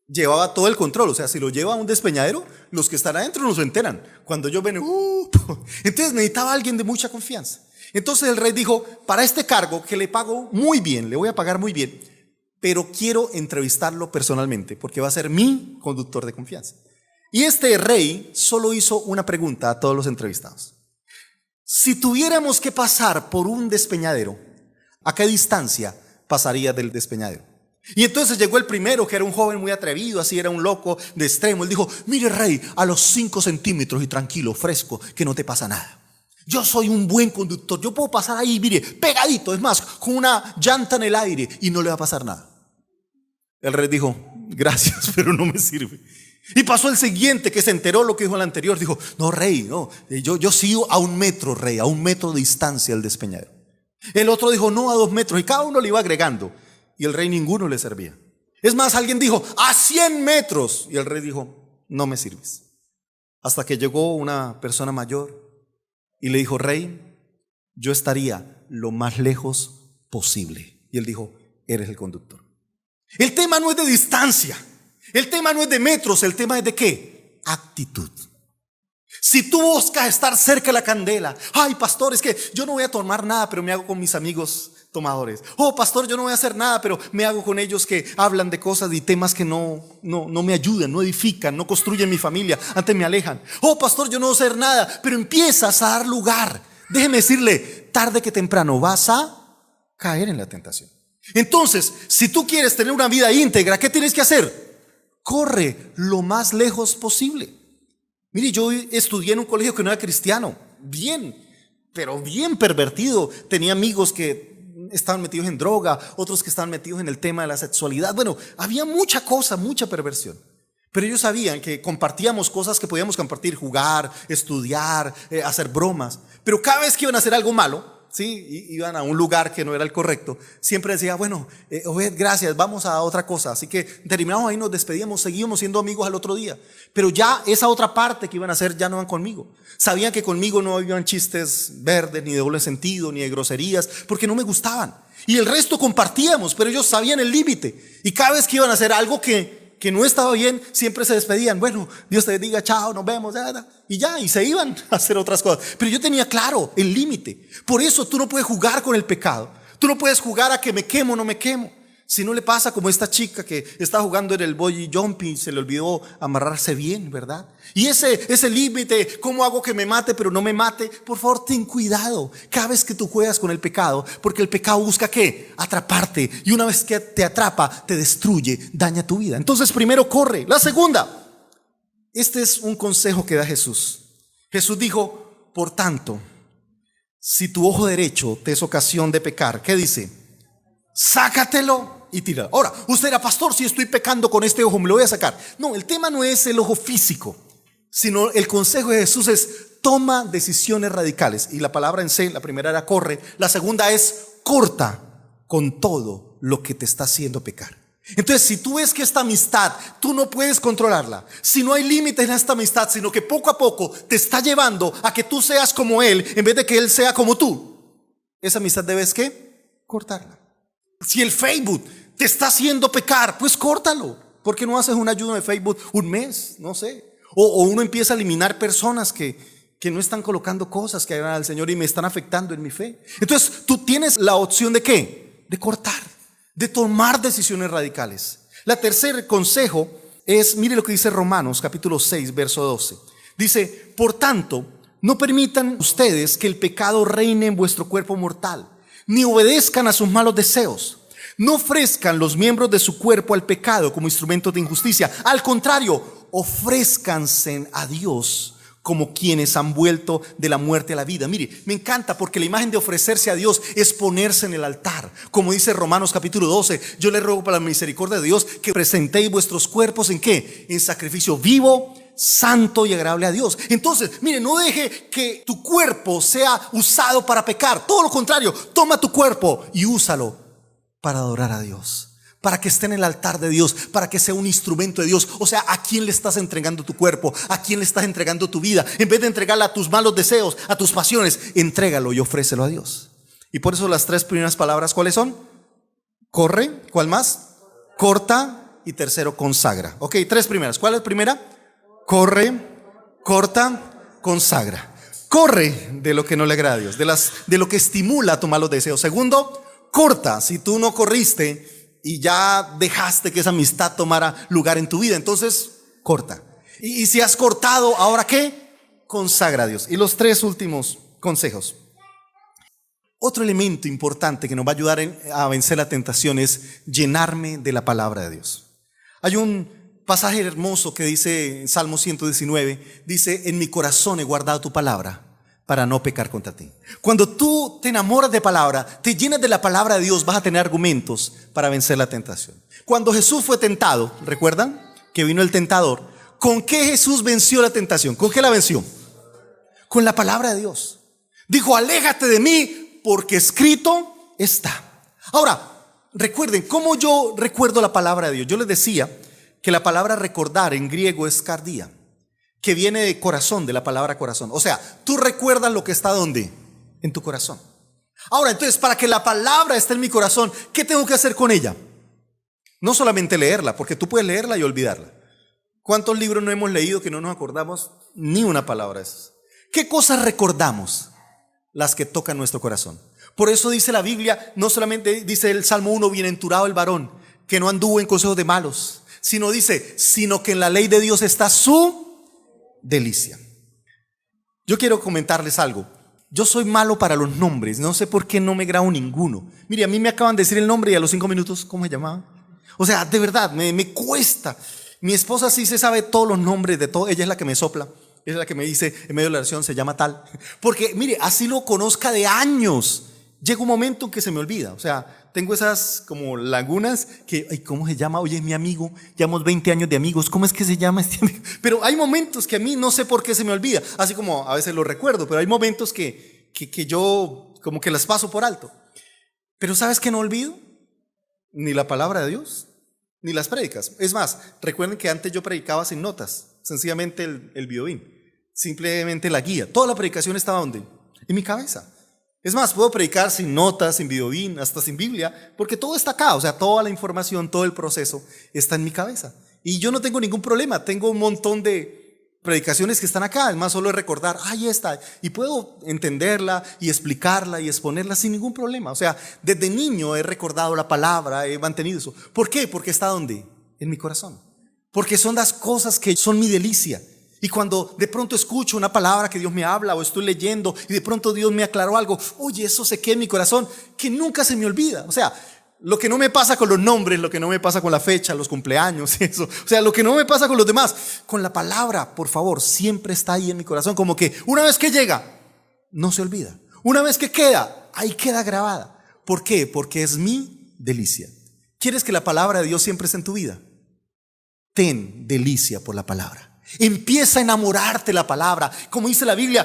llevaba todo el control. O sea, si lo lleva a un despeñadero, los que están adentro no se enteran. Cuando ellos ven, entonces necesitaba a alguien de mucha confianza. Entonces el rey dijo, para este cargo que le pago muy bien, le voy a pagar muy bien, pero quiero entrevistarlo personalmente porque va a ser mi conductor de confianza. Y este rey solo hizo una pregunta a todos los entrevistados. Si tuviéramos que pasar por un despeñadero, ¿a qué distancia pasaría del despeñadero? Y entonces llegó el primero, que era un joven muy atrevido, así era un loco de extremo. Él dijo, mire rey, a los 5 centímetros y tranquilo, fresco, que no te pasa nada. Yo soy un buen conductor, yo puedo pasar ahí, mire, pegadito, es más, con una llanta en el aire y no le va a pasar nada. El rey dijo, gracias, pero no me sirve. Y pasó el siguiente, que se enteró lo que dijo el anterior. Dijo, no rey, no, yo sigo a 1 metro, rey, a 1 metro de distancia del despeñadero. El otro dijo, no, a 2 metros, y cada uno le iba agregando. Y el rey ninguno le servía. Es más, alguien dijo, a 100 metros. Y el rey dijo, no me sirves. Hasta que llegó una persona mayor y le dijo, rey, yo estaría lo más lejos posible. Y él dijo, eres el conductor. El tema no es de distancia, el tema no es de metros, el tema es de ¿qué? Actitud. Si tú buscas estar cerca de la candela, ay pastor, es que yo no voy a tomar nada, pero me hago con mis amigos tomadores. Oh pastor, yo no voy a hacer nada, pero me hago con ellos que hablan de cosas y temas que no me ayudan, no edifican, no construyen mi familia, antes me alejan. Oh pastor, yo no voy a hacer nada, pero empiezas a dar lugar. Déjeme decirle, tarde que temprano vas a caer en la tentación. Entonces, si tú quieres tener una vida íntegra, ¿qué tienes que hacer? Corre lo más lejos posible. Mire, yo estudié en un colegio que no era cristiano, bien, pero bien pervertido. Tenía amigos que estaban metidos en droga, otros que estaban metidos en el tema de la sexualidad. Bueno, había mucha cosa, mucha perversión. Pero ellos sabían que compartíamos cosas que podíamos compartir, jugar, estudiar, hacer bromas. Pero cada vez que iban a hacer algo malo, ¿sí? Iban a un lugar que no era el correcto, siempre decía, bueno, Obed, gracias, vamos a otra cosa. Así que terminamos ahí, nos despedíamos, seguíamos siendo amigos al otro día. Pero ya esa otra parte que iban a hacer ya no iban conmigo. Sabían que conmigo no habían chistes verdes, ni de doble sentido, ni de groserías, porque no me gustaban. Y el resto compartíamos, pero ellos sabían el límite. Y cada vez que iban a hacer algo que no estaba bien, siempre se despedían. Bueno, Dios te bendiga, chao, nos vemos. Y ya, y se iban a hacer otras cosas. Pero yo tenía claro el límite. Por eso tú no puedes jugar con el pecado. Tú no puedes jugar a que me quemo o no me quemo. Si no le pasa como esta chica que está jugando en el bungee jumping, se le olvidó amarrarse bien, ¿verdad? Y ese límite, ¿cómo hago que me mate pero no me mate? Por favor, ten cuidado cada vez que tú juegas con el pecado, porque el pecado busca ¿qué? Atraparte, y una vez que te atrapa, te destruye, daña tu vida. Entonces primero corre. La segunda, este es un consejo que da Jesús. Jesús dijo, por tanto, si tu ojo derecho te es ocasión de pecar, ¿qué dice? Sácatelo y tira. Ahora, usted dirá, pastor, si estoy pecando con este ojo, me lo voy a sacar. No, el tema no es el ojo físico, sino el consejo de Jesús es toma decisiones radicales. Y la palabra en sí, la primera era corre, la segunda es corta con todo lo que te está haciendo pecar. Entonces, si tú ves que esta amistad tú no puedes controlarla, si no hay límites en esta amistad, sino que poco a poco te está llevando a que tú seas como él en vez de que él sea como tú, esa amistad debes ¿qué? Cortarla. Si el Facebook te está haciendo pecar, pues córtalo. ¿Por qué no haces un ayuno de Facebook un mes? No sé. O uno empieza a eliminar personas que no están colocando cosas que agradan al Señor y me están afectando en mi fe. Entonces tú tienes la opción de ¿qué? De cortar, de tomar decisiones radicales. La tercer consejo es, mire lo que dice Romanos capítulo 6 verso 12. Dice, por tanto, no permitan ustedes que el pecado reine en vuestro cuerpo mortal, ni obedezcan a sus malos deseos. No ofrezcan los miembros de su cuerpo al pecado como instrumentos de injusticia. Al contrario, ofrézcanse a Dios como quienes han vuelto de la muerte a la vida. Mire, me encanta porque la imagen de ofrecerse a Dios es ponerse en el altar. Como dice Romanos capítulo 12, yo le ruego por la misericordia de Dios que presentéis vuestros cuerpos ¿en qué? En sacrificio vivo, santo y agradable a Dios. Entonces, mire, no deje que tu cuerpo sea usado para pecar. Todo lo contrario, toma tu cuerpo y úsalo para adorar a Dios, para que esté en el altar de Dios, para que sea un instrumento de Dios. O sea, ¿a quién le estás entregando tu cuerpo? ¿A quién le estás entregando tu vida? En vez de entregarla a tus malos deseos, a tus pasiones, entrégalo y ofrécelo a Dios. Y por eso las tres primeras palabras, ¿cuáles son? Corre, ¿cuál más? Corta y tercero, consagra. Ok, tres primeras. ¿Cuál es la primera? Corre, corta, consagra. Corre de lo que no le agrada a Dios, de lo que estimula tus malos deseos. Segundo, corta. Si tú no corriste y ya dejaste que esa amistad tomara lugar en tu vida, entonces corta. Y si has cortado, ¿ahora qué? Consagra a Dios. Y los tres últimos consejos. Otro elemento importante que nos va a ayudar a vencer la tentación es llenarme de la palabra de Dios. Hay un pasaje hermoso que dice en Salmo 119, dice: en mi corazón he guardado tu palabra para no pecar contra ti. Cuando tú te enamoras de palabra, te llenas de la palabra de Dios, vas a tener argumentos para vencer la tentación. Cuando Jesús fue tentado, ¿recuerdan? Que vino el tentador. ¿Con qué Jesús venció la tentación? ¿Con qué la venció? Con la palabra de Dios. Dijo: aléjate de mí, porque escrito está. Ahora, recuerden, ¿cómo yo recuerdo la palabra de Dios? Yo les decía que la palabra recordar en griego es cardia, que viene de corazón, de la palabra corazón. O sea, tú recuerdas lo que está ¿dónde? En tu corazón. Ahora, entonces, para que la palabra esté en mi corazón, ¿qué tengo que hacer con ella? No solamente leerla, porque tú puedes leerla y olvidarla. ¿Cuántos libros no hemos leído que no nos acordamos ni una palabra de esas? ¿Qué cosas recordamos? Las que tocan nuestro corazón. Por eso dice la Biblia, no solamente dice el Salmo 1, bienaventurado el varón que no anduvo en consejos de malos, sino dice, sino que en la ley de Dios está su delicia. Yo quiero comentarles algo. Yo soy malo para los nombres, no sé por qué no me grabo ninguno. Mire, a mí me acaban de decir el nombre y a los 5 minutos, ¿cómo se llamaba? O sea, de verdad, me cuesta. Mi esposa sí se sabe todos los nombres de todo, ella es la que me sopla. Es la que me dice en medio de la oración, se llama tal. Porque mire, así lo conozca de años, llega un momento en que se me olvida. O sea, tengo esas como lagunas que, ay, ¿cómo se llama? Oye, es mi amigo, llevamos 20 años de amigos, ¿cómo es que se llama este amigo? Pero hay momentos que a mí no sé por qué se me olvida. Así como a veces lo recuerdo, pero hay momentos que yo como que las paso por alto. Pero ¿sabes qué no olvido? Ni la palabra de Dios, ni las prédicas. Es más, recuerden que antes yo predicaba sin notas, sencillamente el violín. Simplemente la guía. Toda la predicación estaba ¿dónde? En mi cabeza. Es más, puedo predicar sin notas, sin videoín, hasta sin Biblia, porque todo está acá. O sea, toda la información, todo el proceso está en mi cabeza. Y yo no tengo ningún problema. Tengo un montón de predicaciones que están acá. Es más, solo es recordar, ahí está. Y puedo entenderla y explicarla y exponerla sin ningún problema. O sea, desde niño he recordado la palabra, he mantenido eso. ¿Por qué? Porque está ¿dónde? En mi corazón. Porque son las cosas que son mi delicia. Y cuando de pronto escucho una palabra que Dios me habla o estoy leyendo y de pronto Dios me aclaró algo, oye, eso se queda en mi corazón, que nunca se me olvida. O sea, lo que no me pasa con los nombres, lo que no me pasa con la fecha, los cumpleaños, eso. O sea, lo que no me pasa con los demás, con la palabra, por favor, siempre está ahí en mi corazón. Como que una vez que llega, no se olvida. Una vez que queda, ahí queda grabada. ¿Por qué? Porque es mi delicia. ¿Quieres que la palabra de Dios siempre esté en tu vida? Ten delicia por la palabra. Empieza a enamorarte de la palabra. Como dice la Biblia,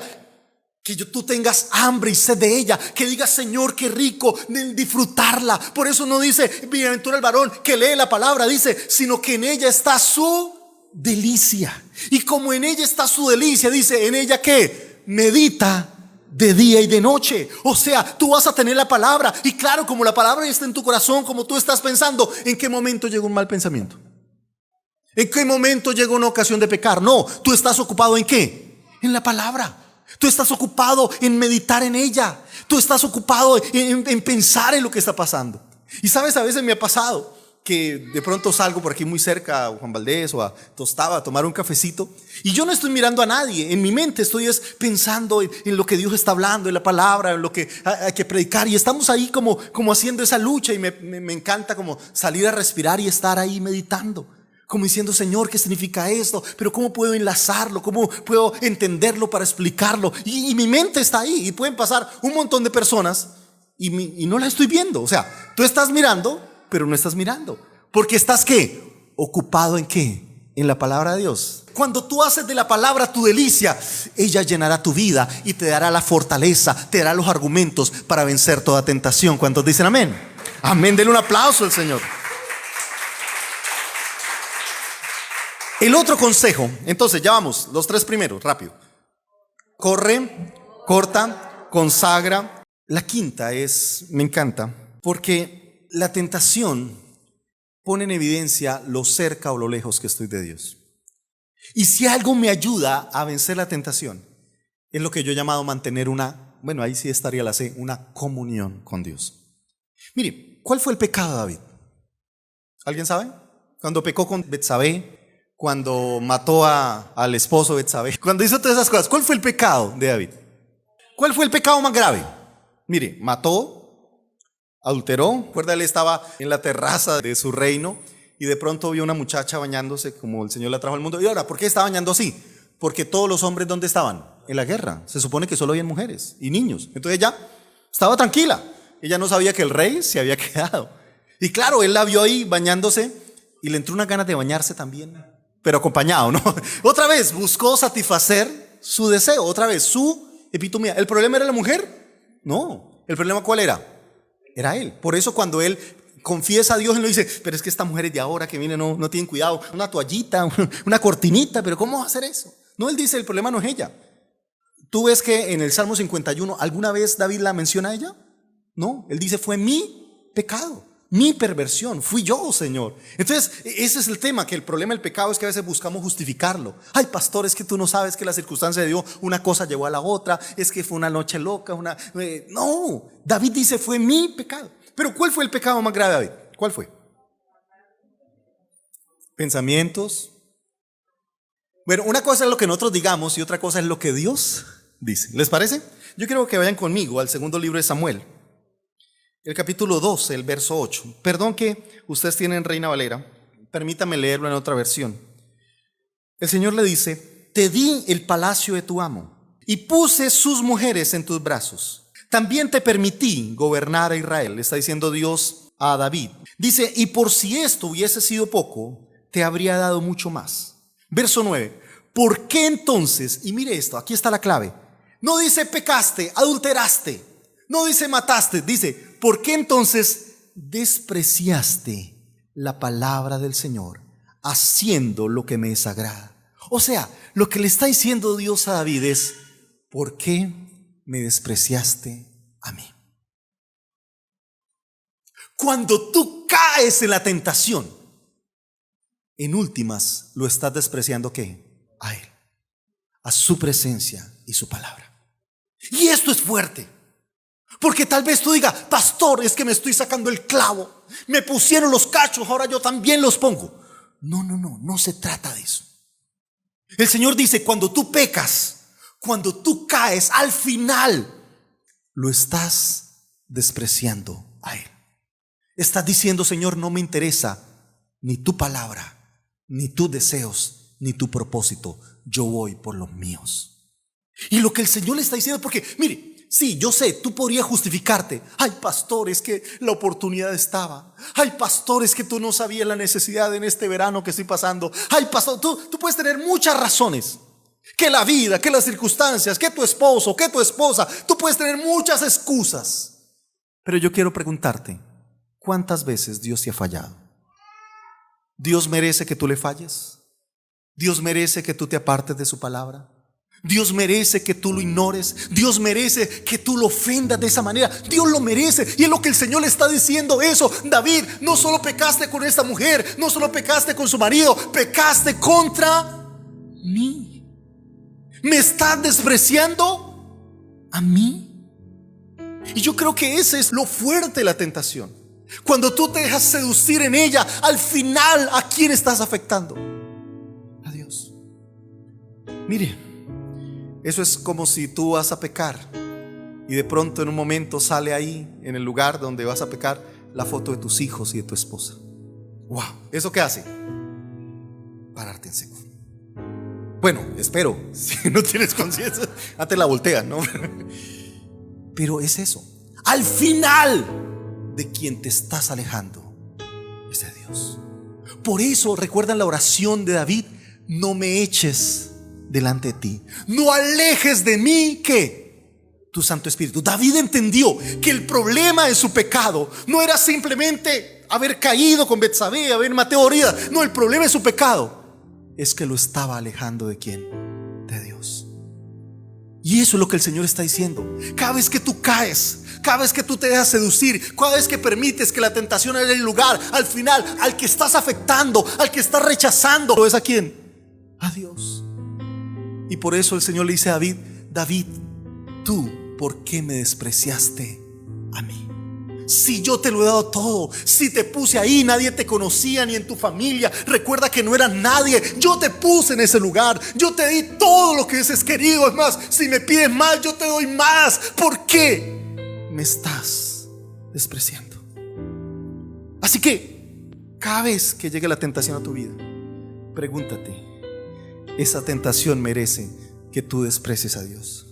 que tú tengas hambre y sed de ella, que digas, Señor, qué rico disfrutarla. Por eso no dice bienaventurado el varón que lee la palabra, dice, sino que en ella está su delicia. Y como en ella está su delicia, dice, en ella ¿qué? Medita de día y de noche. O sea, tú vas a tener la palabra. Y claro, como la palabra está en tu corazón, como tú estás pensando, ¿en qué momento llega un mal pensamiento? ¿En qué momento llega una ocasión de pecar? No, tú estás ocupado ¿en qué? En la palabra. Tú estás ocupado en meditar en ella. Tú estás ocupado en pensar en lo que está pasando. Y sabes, a veces me ha pasado que de pronto salgo por aquí muy cerca a Juan Valdés o a Tostaba a tomar un cafecito y yo no estoy mirando a nadie. En mi mente estoy pensando en lo que Dios está hablando, en la palabra, en lo que hay que predicar, y estamos ahí como haciendo esa lucha, y me encanta como salir a respirar y estar ahí meditando. como diciendo, Señor, ¿qué significa esto? Pero ¿cómo puedo enlazarlo? ¿Cómo puedo entenderlo para explicarlo? Y mi mente está ahí, y pueden pasar un montón de personas y no la estoy viendo. O sea, tú estás mirando, pero no estás mirando. Porque estás, ¿qué? ¿Ocupado en qué? En la palabra de Dios. Cuando tú haces de la palabra tu delicia, ella llenará tu vida y te dará la fortaleza, te dará los argumentos para vencer toda tentación. ¿Cuántos dicen amén? Amén, denle un aplauso al Señor. El otro consejo, entonces ya vamos, los tres primeros, rápido. Corre, corta, consagra. La quinta es, me encanta, porque la tentación pone en evidencia lo cerca o lo lejos que estoy de Dios. Y si algo me ayuda a vencer la tentación, es lo que yo he llamado mantener bueno, ahí sí estaría la C, una comunión con Dios. Mire, ¿cuál fue el pecado de David? ¿Alguien sabe? Cuando pecó con Betsabé, cuando mató al esposo de Betsabé, cuando hizo todas esas cosas, ¿cuál fue el pecado de David? ¿Cuál fue el pecado más grave? Mire, mató, adulteró. Recuerda, él estaba en la terraza de su reino y de pronto vio una muchacha bañándose como el Señor la trajo al mundo. Y ahora, ¿por qué estaba bañando así? Porque todos los hombres, ¿dónde estaban? En la guerra. Se supone que solo habían mujeres y niños. Entonces ella estaba tranquila. Ella no sabía que el rey se había quedado. Y claro, él la vio ahí bañándose y le entró unas ganas de bañarse también, pero acompañado, ¿no? Otra vez buscó satisfacer su deseo, otra vez su epitomía. ¿El problema era la mujer? No. ¿El problema cuál era? Era él. Por eso cuando él confiesa a Dios, él le dice, pero es que estas mujeres de ahora que vienen no tienen cuidado. Una toallita, una cortinita, pero ¿cómo va a hacer eso? No, él dice, el problema no es ella. ¿Tú ves que en el Salmo 51 alguna vez David la menciona a ella? No, él dice, fue mi pecado, mi perversión, fui yo, Señor. Entonces, ese es el tema, que el problema del pecado es que a veces buscamos justificarlo. Ay, pastor, es que tú no sabes que la circunstancia de Dios, una cosa llevó a la otra, es que fue una noche loca, no, David dice, fue mi pecado. Pero ¿cuál fue el pecado más grave de David? ¿Cuál fue? Pensamientos. Bueno, una cosa es lo que nosotros digamos y otra cosa es lo que Dios dice. ¿Les parece? Yo quiero que vayan conmigo al segundo libro de Samuel. El capítulo 12, el verso 8. Perdón que ustedes tienen Reina Valera, permítame leerlo en otra versión. El Señor le dice, te di el palacio de tu amo y puse sus mujeres en tus brazos. También te permití gobernar a Israel, le está diciendo Dios a David. Dice, y por si esto hubiese sido poco, te habría dado mucho más. Verso 9, ¿por qué entonces? Y mire esto, aquí está la clave. No dice pecaste, adulteraste. No dice mataste, dice, ¿por qué entonces despreciaste la palabra del Señor, haciendo lo que me desagrada? O sea, lo que le está diciendo Dios a David es, ¿por qué me despreciaste a mí? Cuando tú caes en la tentación, en últimas lo estás despreciando, ¿qué? A Él, a su presencia y su palabra. Y esto es fuerte. Porque tal vez tú digas, pastor, es que me estoy sacando el clavo, me pusieron los cachos, ahora yo también los pongo. No se trata de eso. El Señor dice, cuando tú pecas, cuando tú caes, al final lo estás despreciando a Él. Estás diciendo, Señor, no me interesa ni tu palabra, ni tus deseos, ni tu propósito. Yo voy por los míos. Y lo que el Señor le está diciendo, porque mire, sí, yo sé, tú podrías justificarte. Ay, pastor, es que la oportunidad estaba. Ay, pastor, es que tú no sabías la necesidad en este verano que estoy pasando. Ay, pastor, tú puedes tener muchas razones. Que la vida, que las circunstancias, que tu esposo, que tu esposa. Tú puedes tener muchas excusas. Pero yo quiero preguntarte, ¿cuántas veces Dios te ha fallado? ¿Dios merece que tú le falles? ¿Dios merece que tú te apartes de su palabra? Dios merece que tú lo ignores. Dios merece que tú lo ofendas de esa manera. Dios lo merece. Y es lo que el Señor le está diciendo eso. David, no solo pecaste con esta mujer, no solo pecaste con su marido, pecaste contra mí. ¿Me estás despreciando a mí? Y yo creo que ese es lo fuerte de la tentación. Cuando tú te dejas seducir en ella, al final, ¿a quién estás afectando? A Dios. Mire, eso es como si tú vas a pecar y de pronto en un momento sale ahí, en el lugar donde vas a pecar, la foto de tus hijos y de tu esposa. Wow, ¿eso qué hace? pararte en seco. Bueno, espero, si no tienes conciencia, antes la volteas, ¿no? Pero es eso. Al final, de quien te estás alejando es de Dios. Por eso, recuerdan la oración de David: no me eches delante de ti, no alejes de mí, ¿qué? Tu Santo Espíritu. David entendió que el problema de su pecado no era simplemente haber caído con Betsabé, haber matado a Urias. No, el problema de su pecado es que lo estaba alejando ¿de quién? De Dios. Y eso es lo que el Señor está diciendo. Cada vez que tú caes, cada vez que tú te dejas seducir, cada vez que permites que la tentación haya lugar, al final, al que estás afectando, al que estás rechazando, ¿es a quién? A Dios. Y por eso el Señor le dice a David: David, tú, ¿por qué me despreciaste a mí? Si yo te lo he dado todo, si te puse ahí, nadie te conocía ni en tu familia. Recuerda que no eras nadie. Yo te puse en ese lugar. Yo te di todo lo que hubieses querido. Es más, si me pides más, yo te doy más. ¿Por qué me estás despreciando? Así que cada vez que llegue la tentación a tu vida, pregúntate: ¿esa tentación merece que tú desprecies a Dios?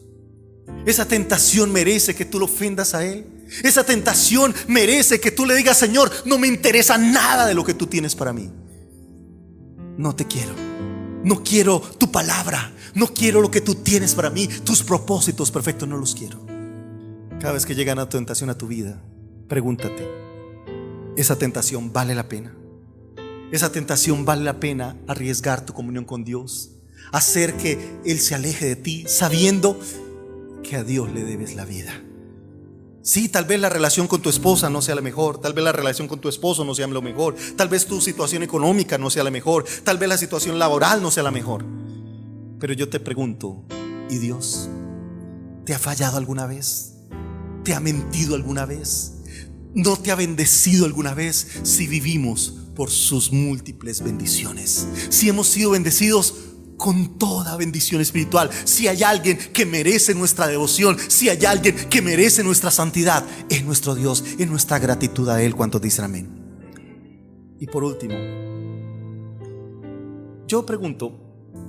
¿Esa tentación merece que tú lo ofendas a Él? ¿Esa tentación merece que tú le digas: Señor, no me interesa nada de lo que tú tienes para mí? No te quiero, no quiero tu palabra, no quiero lo que tú tienes para mí, tus propósitos perfectos no los quiero. Cada vez que llega una tentación a tu vida, pregúntate: ¿esa tentación vale la pena? ¿Esa tentación vale la pena arriesgar tu comunión con Dios? Hacer que Él se aleje de ti sabiendo que a Dios le debes la vida. Sí, tal vez la relación con tu esposa no sea la mejor, tal vez la relación con tu esposo no sea lo mejor, tal vez tu situación económica no sea la mejor, tal vez la situación laboral no sea la mejor. Pero yo te pregunto: ¿y Dios? ¿Te ha fallado alguna vez? ¿Te ha mentido alguna vez? ¿No te ha bendecido alguna vez? Si vivimos por sus múltiples bendiciones, si hemos sido bendecidos con toda bendición espiritual, si hay alguien que merece nuestra devoción, si hay alguien que merece nuestra santidad, es nuestro Dios, es nuestra gratitud a Él. ¿Cuántos dicen amén? Y por último, yo pregunto: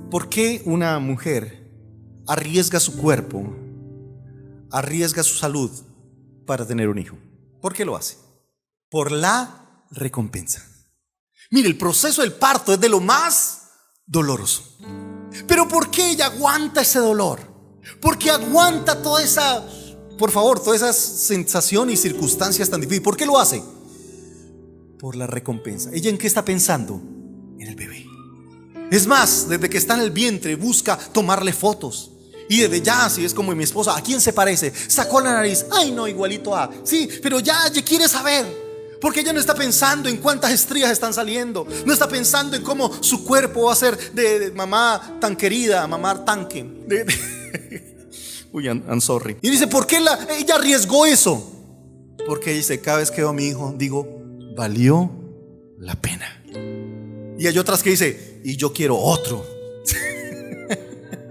¿por qué una mujer arriesga su cuerpo, arriesga su salud para tener un hijo? ¿Por qué lo hace? Por la recompensa. Mire, el proceso del parto es de lo más doloroso. Pero ¿por qué ella aguanta ese dolor? ¿Por qué aguanta toda esa, toda esa sensación y circunstancias tan difíciles? ¿Por qué lo hace? Por la recompensa. ¿Ella en qué está pensando? En el bebé. Es más, desde que está en el vientre busca tomarle fotos. Y desde ya, si es como mi esposa, ¿a quién se parece? Sacó la nariz, ay no, igualito a. Sí, pero ya quiere saber. Porque ella no está pensando en cuántas estrías están saliendo. No está pensando en cómo su cuerpo va a ser de mamá tan querida, mamá tanque. Uy, I'm sorry. Y dice: ¿por qué ella arriesgó eso? Porque dice: cada vez que veo a mi hijo, digo, valió la pena. Y hay otras que dice: y yo quiero otro.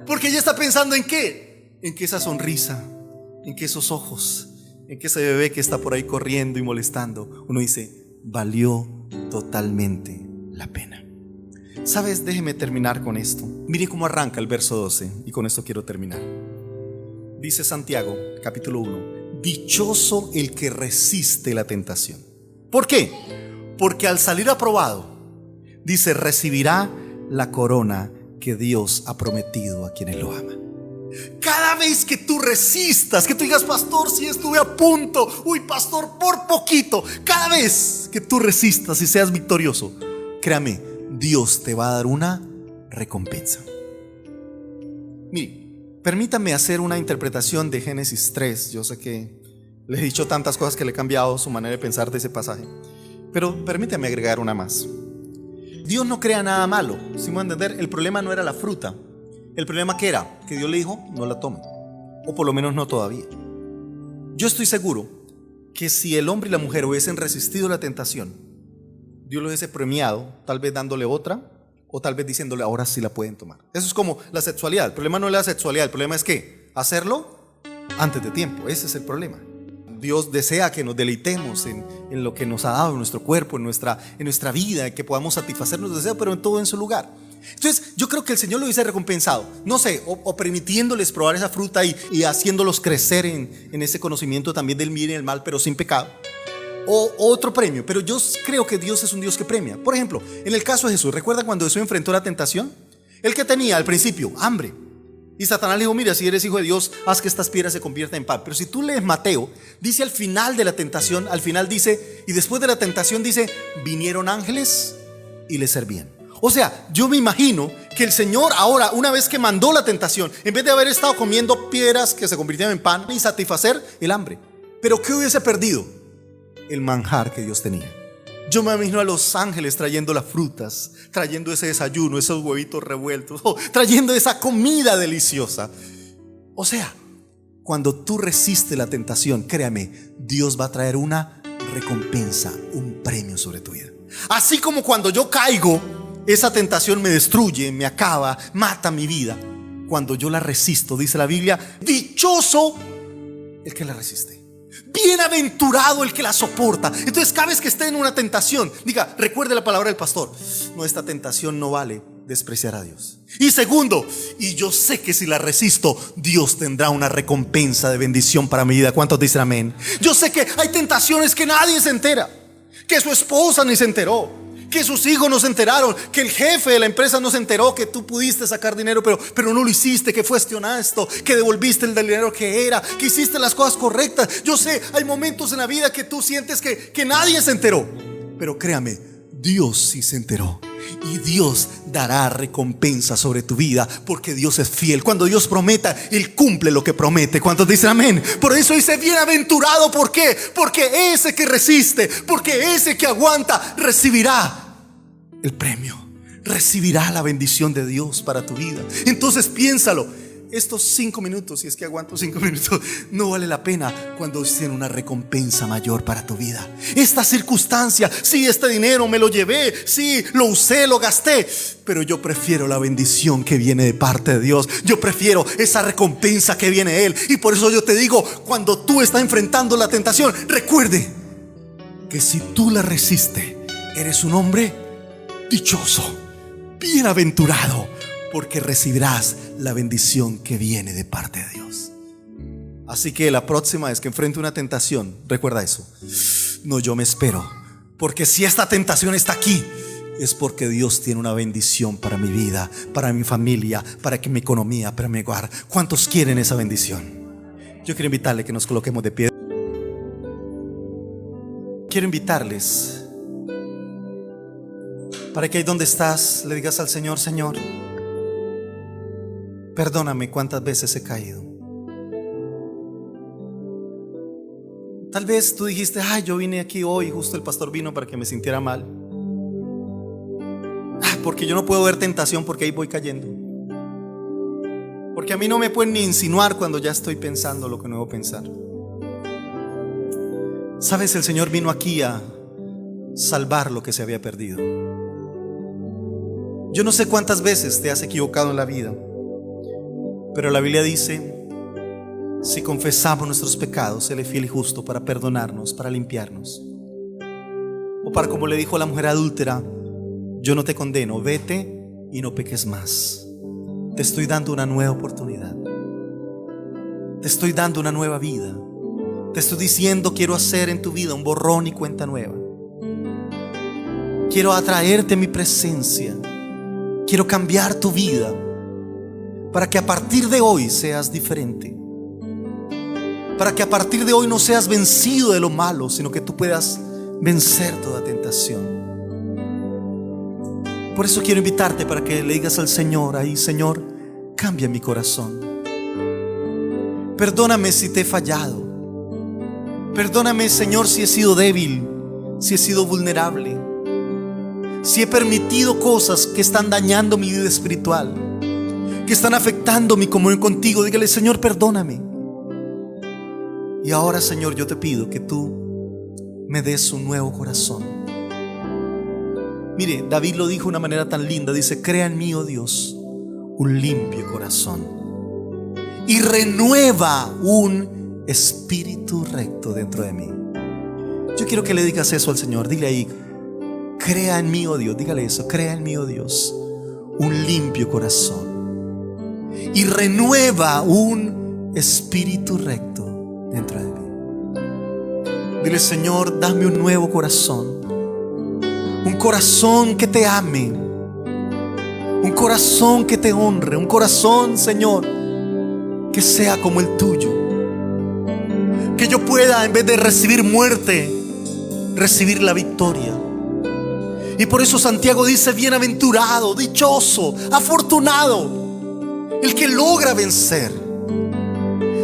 Porque ella está pensando en qué. En que esa sonrisa, en que esos ojos, en que ese bebé que está por ahí corriendo y molestando, uno dice: valió totalmente la pena. ¿Sabes? Déjeme terminar con esto. Mire cómo arranca el verso 12, y con esto quiero terminar. Dice Santiago, capítulo 1: dichoso el que resiste la tentación. ¿Por qué? Porque al salir aprobado, dice, recibirá la corona que Dios ha prometido a quienes lo aman. Cada vez que tú resistas, que tú digas: pastor, si estuve a punto, uy pastor, por poquito. Cada vez que tú resistas y seas victorioso, créame, Dios te va a dar una recompensa. Mire, permítame hacer una interpretación de Génesis 3. Yo sé que le he dicho tantas cosas que le he cambiado su manera de pensar de ese pasaje, pero permítame agregar una más. Dios no crea nada malo, si me voy a entender. El problema no era la fruta. El problema que era que Dios le dijo: no la tome, o por lo menos no todavía. Yo estoy seguro que si el hombre y la mujer hubiesen resistido la tentación, Dios lo hubiese premiado, tal vez dándole otra, o tal vez diciéndole: ahora sí la pueden tomar. Eso es como la sexualidad. El problema no es la sexualidad, el problema es que hacerlo antes de tiempo. Ese es el problema. Dios desea que nos deleitemos en lo que nos ha dado, en nuestro cuerpo, en nuestra vida, que podamos satisfacer nuestros deseos, pero en todo en su lugar. Entonces yo creo que el Señor lo hubiese recompensado, no sé, o permitiéndoles probar esa fruta y haciéndolos crecer en ese conocimiento también del bien y el mal, pero sin pecado. O otro premio, pero yo creo que Dios es un Dios que premia. Por ejemplo, en el caso de Jesús, ¿recuerdan cuando Jesús enfrentó la tentación? El que tenía al principio hambre, y Satanás le dijo: mira, si eres hijo de Dios, haz que estas piedras se conviertan en pan. Pero si tú lees Mateo, dice al final de la tentación, al final dice, y después de la tentación dice, vinieron ángeles y le servían. O sea, yo me imagino que el Señor ahora, una vez que mandó la tentación, en vez de haber estado comiendo piedras que se convirtieron en pan y satisfacer el hambre, ¿pero qué hubiese perdido? El manjar que Dios tenía. Yo me imagino a los ángeles trayendo las frutas, trayendo ese desayuno, esos huevitos revueltos, trayendo esa comida deliciosa. O sea, cuando tú resistes la tentación, créame, Dios va a traer una recompensa, un premio sobre tu vida. Así como cuando yo caigo, esa tentación me destruye, me acaba, mata mi vida. Cuando yo la resisto, dice la Biblia, dichoso el que la resiste. Bienaventurado el que la soporta. Entonces cada vez que esté en una tentación, diga, recuerde la palabra del pastor: no, esta tentación no vale despreciar a Dios. Y segundo, y yo sé que si la resisto, Dios tendrá una recompensa de bendición para mi vida. ¿Cuántos dicen amén? Yo sé que hay tentaciones que nadie se entera, que su esposa ni se enteró, que sus hijos no se enteraron, que el jefe de la empresa no se enteró que tú pudiste sacar dinero pero no lo hiciste, que fuiste honesto, que devolviste el dinero que era, que hiciste las cosas correctas. Yo sé, hay momentos en la vida que tú sientes que nadie se enteró, pero créame, Dios sí se enteró. Y Dios dará recompensa sobre tu vida, porque Dios es fiel. Cuando Dios prometa, Él cumple lo que promete. ¿Cuántos dicen amén? Por eso dice bienaventurado. ¿Por qué? Porque ese que resiste, porque ese que aguanta, recibirá el premio, recibirá la bendición de Dios para tu vida. Entonces piénsalo, estos 5 minutos, si es que aguanto 5 minutos, no vale la pena cuando tiene una recompensa mayor para tu vida. Esta circunstancia, sí, este dinero me lo llevé, sí, lo usé, lo gasté, pero yo prefiero la bendición que viene de parte de Dios. Yo prefiero esa recompensa que viene de Él. Y por eso yo te digo, cuando tú estás enfrentando la tentación, recuerde que si tú la resistes, eres un hombre dichoso, bienaventurado, porque recibirás la bendición que viene de parte de Dios. Así que la próxima vez que enfrente una tentación, recuerda eso: no, yo me espero, porque si esta tentación está aquí, es porque Dios tiene una bendición para mi vida, para mi familia, para que mi economía, para mi hogar. ¿Cuántos quieren esa bendición? Yo quiero invitarle que nos coloquemos de pie. Quiero invitarles para que ahí donde estás le digas al Señor: Señor, perdóname cuántas veces he caído. Tal vez tú dijiste: ay, yo vine aquí hoy, justo el pastor vino para que me sintiera mal, porque yo no puedo ver tentación, porque ahí voy cayendo, porque a mí no me pueden ni insinuar cuando ya estoy pensando lo que no debo pensar. Sabes, el Señor vino aquí a salvar lo que se había perdido. Yo no sé cuántas veces te has equivocado en la vida, pero la Biblia dice: si confesamos nuestros pecados, Él es fiel y justo para perdonarnos, para limpiarnos. O para, como le dijo a la mujer adúltera: yo no te condeno, vete y no peques más. Te estoy dando una nueva oportunidad, te estoy dando una nueva vida. Te estoy diciendo: quiero hacer en tu vida un borrón y cuenta nueva. Quiero atraerte a mi presencia. Quiero cambiar tu vida para que a partir de hoy seas diferente, para que a partir de hoy no seas vencido de lo malo, sino que tú puedas vencer toda tentación. Por eso quiero invitarte para que le digas al Señor ahí: Señor, cambia mi corazón. Perdóname si te he fallado. Perdóname, Señor, si he sido débil, si he sido vulnerable, si he permitido cosas que están dañando mi vida espiritual, que están afectando mi comunión contigo. Dígale: Señor, perdóname. Y ahora, Señor, yo te pido que tú me des un nuevo corazón. Mire, David lo dijo de una manera tan linda. Dice: crea en mí, oh Dios, un limpio corazón y renueva un espíritu recto dentro de mí. Yo quiero que le digas eso al Señor. Dile ahí: crea en mí, oh Dios. Dígale eso: crea en mí, oh Dios, un limpio corazón y renueva un espíritu recto dentro de mí. Dile: Señor, dame un nuevo corazón, un corazón que te ame, un corazón que te honre, un corazón, Señor, que sea como el tuyo. Que yo pueda, en vez de recibir muerte, recibir la victoria. Y por eso Santiago dice: bienaventurado, dichoso, afortunado el que logra vencer.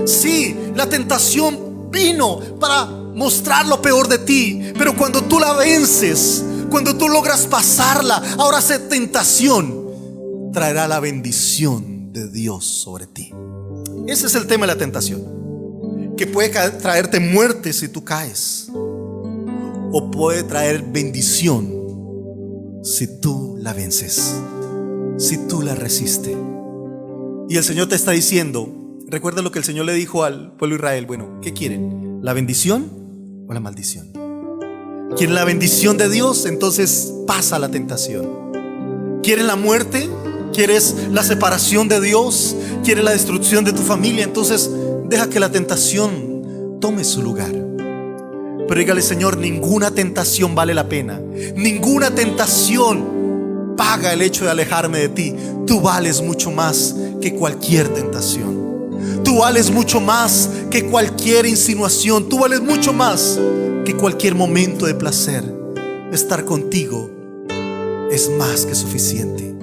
Sí, la tentación vino para mostrar lo peor de ti, pero cuando tú la vences, cuando tú logras pasarla, ahora esa tentación traerá la bendición de Dios sobre ti. Ese es el tema de la tentación, que puede traerte muerte si tú caes, o puede traer bendición si tú la vences, si tú la resistes. Y el Señor te está diciendo, recuerda lo que el Señor le dijo al pueblo de Israel: bueno, ¿qué quieren? ¿La bendición o la maldición? ¿Quieren la bendición de Dios? Entonces pasa la tentación. ¿Quieren la muerte? ¿Quieres la separación de Dios? ¿Quieres la destrucción de tu familia? Entonces deja que la tentación tome su lugar. Pero dígale: Señor, ninguna tentación vale la pena. Ninguna tentación paga el hecho de alejarme de ti. Tú vales mucho más que cualquier tentación. Tú vales mucho más que cualquier insinuación. Tú vales mucho más que cualquier momento de placer. Estar contigo es más que suficiente.